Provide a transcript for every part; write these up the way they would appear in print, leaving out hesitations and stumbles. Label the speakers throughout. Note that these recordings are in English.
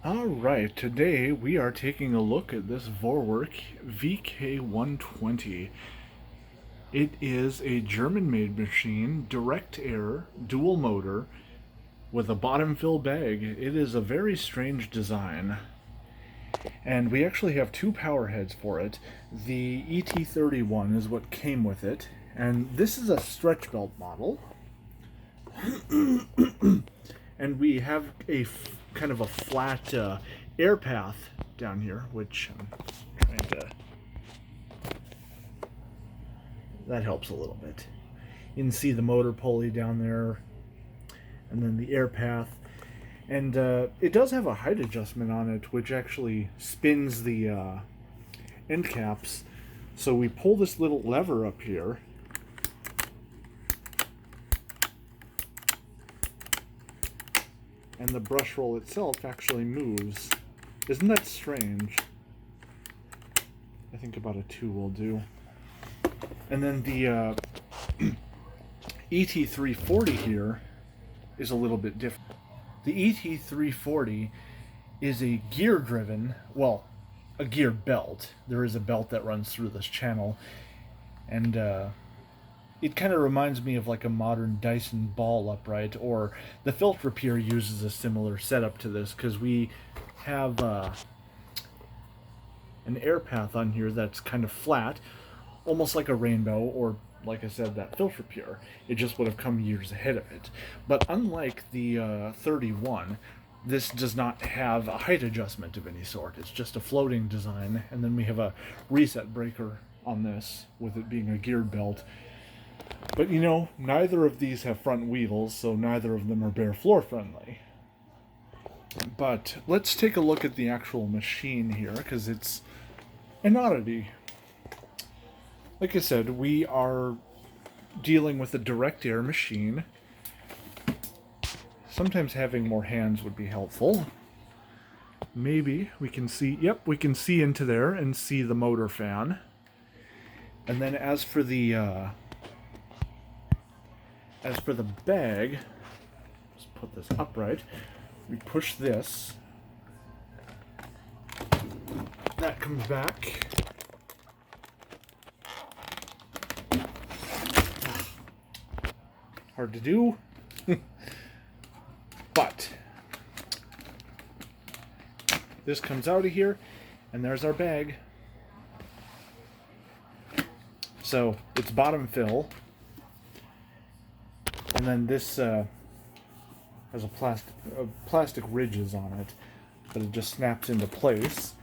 Speaker 1: Alright, today we are taking a look at this Vorwerk VK120. It is a German-made machine, direct air, dual motor, with a bottom fill bag. It is a very strange design. And we actually have two power heads for it. The ET31 is what came with it, and this is a stretch belt model. And we have a kind of a flat air path down here, which I'm trying to... That helps a little bit. You can see the motor pulley down there, and then the air path. And it does have a height adjustment on it, which actually spins the end caps. So we pull this little lever up here, and the brush roll itself actually moves. Isn't that strange? I think about a 2 will do. And then the ET340 here is a little bit different. The ET340 is a gear-driven, well, a gear belt. There is a belt that runs through this channel, and it kind of reminds me of like a modern Dyson ball upright, or the filter pier uses a similar setup to this, because we have an air path on here that's kind of flat, almost like a rainbow, or like I said, that filter pier. It just would have come years ahead of it. But unlike the 31, this does not have a height adjustment of any sort. It's just a floating design, and then we have a reset breaker on this, with it being a geared belt. But you know, neither of these have front wheels, so neither of them are bare floor friendly. But let's take a look at the actual machine here, because it's an oddity. Like I said, we are dealing with a direct air machine. Sometimes having more hands would be helpful. Maybe we can see, yep, we can see into there and see the motor fan. And then as for the bag, let's put this upright. We push this. That comes back. Hard to do. But this comes out of here, and there's our bag. So it's bottom fill. And then this has a plastic ridges on it, but it just snaps into place.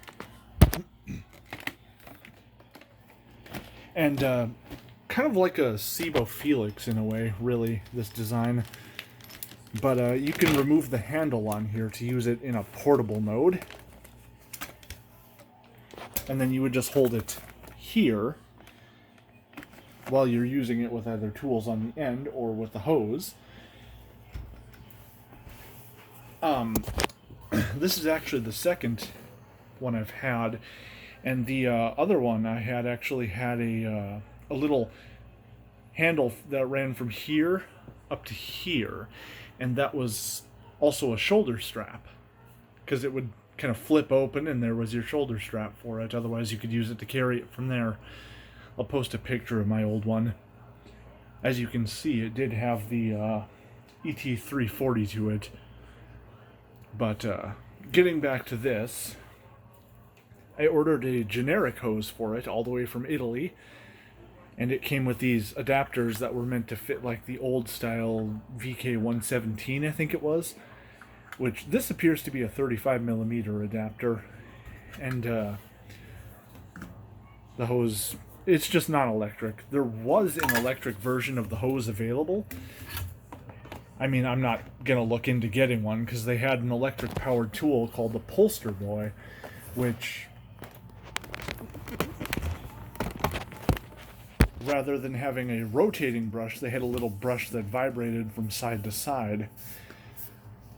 Speaker 1: And kind of like a Cibo Felix in a way, really, this design. But you can remove the handle on here to use it in a portable mode. And then you would just hold it here while you're using it with either tools on the end or with the hose. This is actually the second one I've had, and the other one I had actually had a little handle that ran from here up to here, and that was also a shoulder strap, because it would kind of flip open and there was your shoulder strap for it. Otherwise you could use it to carry it from there. I'll post a picture of my old one. As you can see, it did have the ET340 to it. But getting back to this, I ordered a generic hose for it all the way from Italy, and it came with these adapters that were meant to fit like the old style VK117, I think it was, which this appears to be a 35mm adapter, and the hose, it's just not electric. There was an electric version of the hose available. I mean, I'm not going to look into getting one, because they had an electric-powered tool called the Polster Boy, which, rather than having a rotating brush, they had a little brush that vibrated from side to side.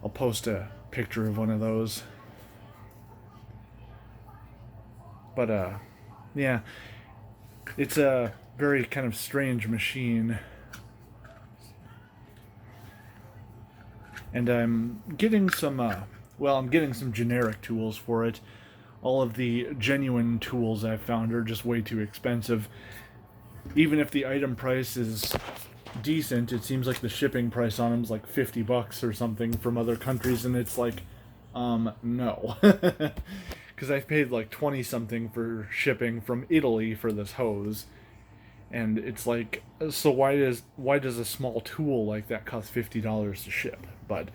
Speaker 1: I'll post a picture of one of those. But, yeah, it's a very kind of strange machine. And I'm getting some well, I'm getting some generic tools for it. All of the genuine tools I've found are just way too expensive. Even if the item price is decent, it seems like the shipping price on them is like $50 or something from other countries, and it's like, no. Because I've paid like 20 something for shipping from Italy for this hose. And it's like, so why does a small tool like that cost $50 to ship? But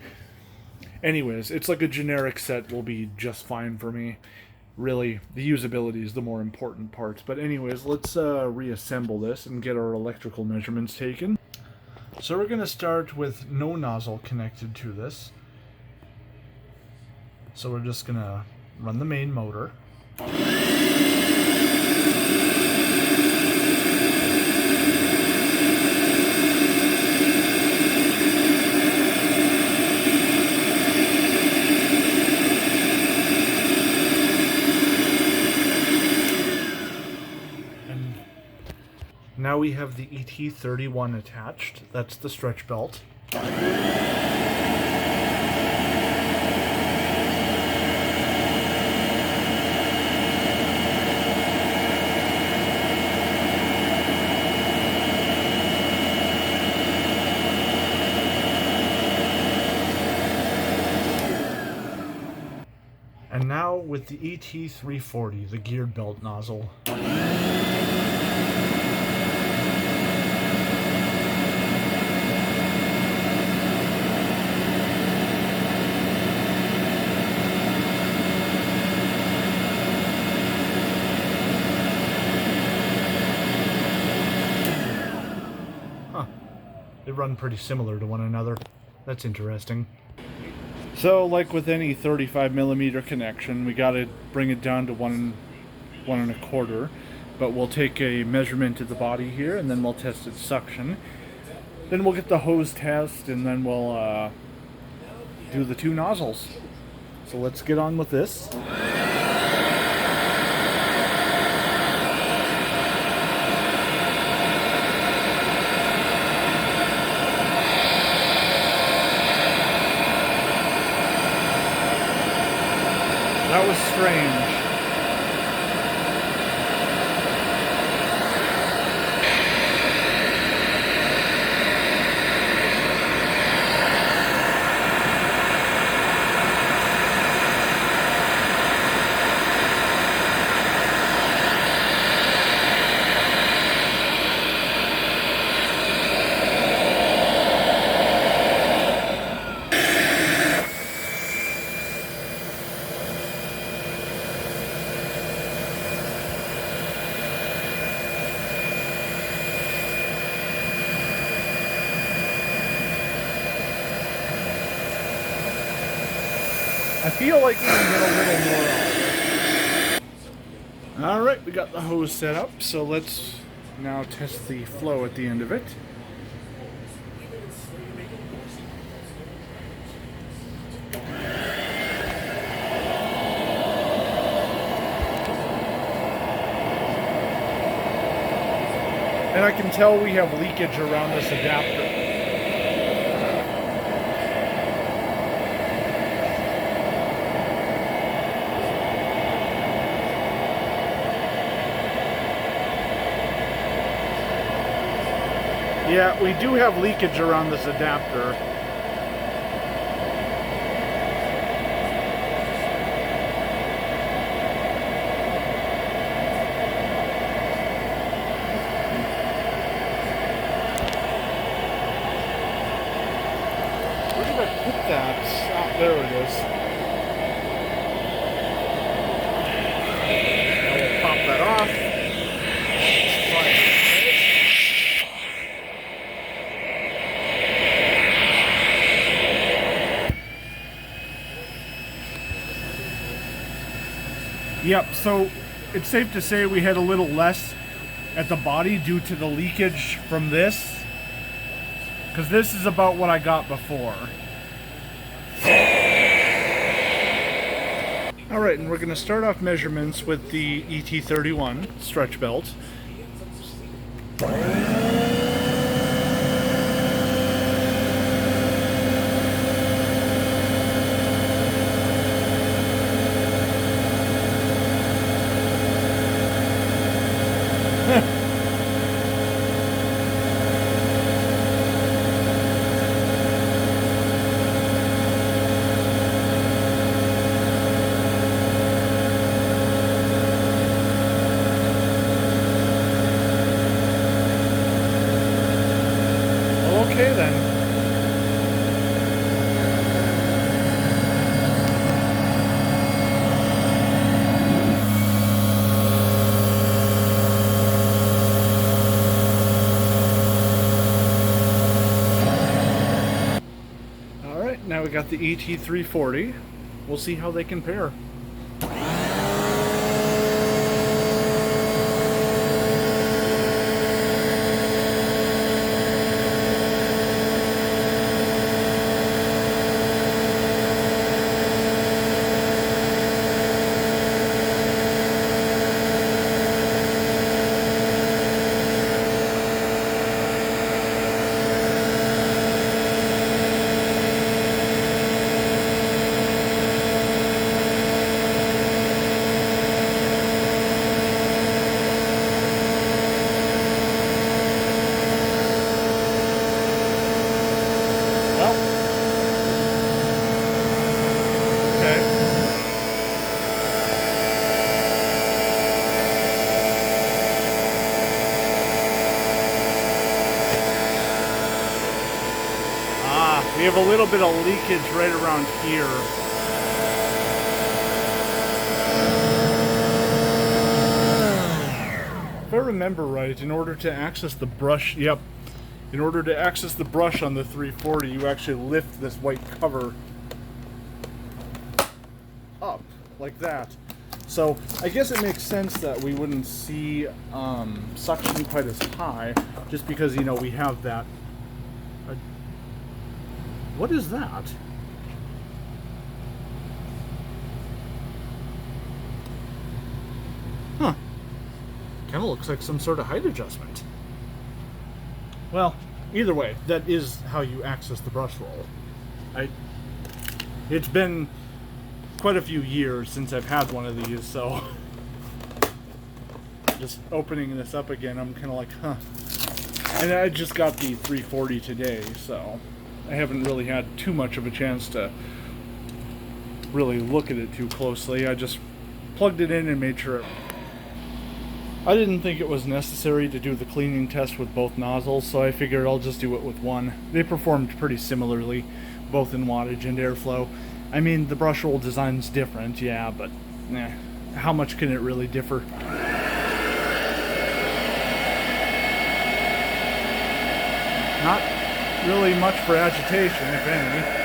Speaker 1: anyways, it's like a generic set will be just fine for me. Really, the usability is the more important part. But anyways, let's reassemble this and get our electrical measurements taken. So we're going to start with no nozzle connected to this. So we're just going to run the main motor. Now we have the ET31 attached. That's the stretch belt. And now with the ET340, the geared belt nozzle. They run pretty similar to one another. That's interesting. So, like with any 35mm connection, we gotta bring it down to 1.25. But we'll take a measurement of the body here, and then we'll test its suction. Then we'll get the hose test, and then we'll do the two nozzles. So let's get on with this. That was strange. I feel like we can get a little more out of it. Alright, we got the hose set up, so let's now test the flow at the end of it. And I can tell we have leakage around this adapter. Yeah, we do have leakage around this adapter. Where did I put that? Ah, there it is. I will pop that off. Yep, so it's safe to say we had a little less at the body due to the leakage from this, because this is about what I got before. Alright, and we're going to start off measurements with the ET31 stretch belt. got the ET340. We'll see how they compare. We have a little bit of leakage right around here. If I remember right, in order to access the brush, in order to access the brush on the 340, you actually lift this white cover up, like that. So I guess it makes sense that we wouldn't see suction quite as high, just because, you know, we have that. What is that? Huh. Kind of looks like some sort of height adjustment. Well, either way, that is how you access the brush roll. It's been quite a few years since I've had one of these, so just opening this up again, I'm kind of like, huh. And I just got the 340 today, so I haven't really had too much of a chance to really look at it too closely. I just plugged it in and made sure. I didn't think it was necessary to do the cleaning test with both nozzles, so I figured I'll just do it with one. They performed pretty similarly, both in wattage and airflow. I mean, the brush roll design's different, yeah, but how much can it really differ? Not really much for agitation, if any.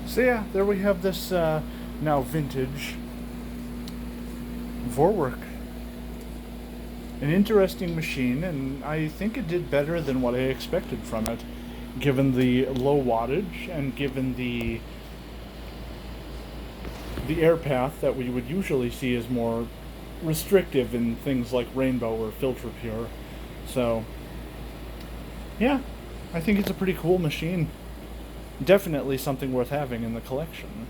Speaker 1: So yeah, there we have this now vintage Vorwerk. An interesting machine, and I think it did better than what I expected from it, given the low wattage and given the air path that we would usually see is more restrictive in things like Rainbow or Filter Pure. So yeah, I think it's a pretty cool machine. Definitely something worth having in the collection.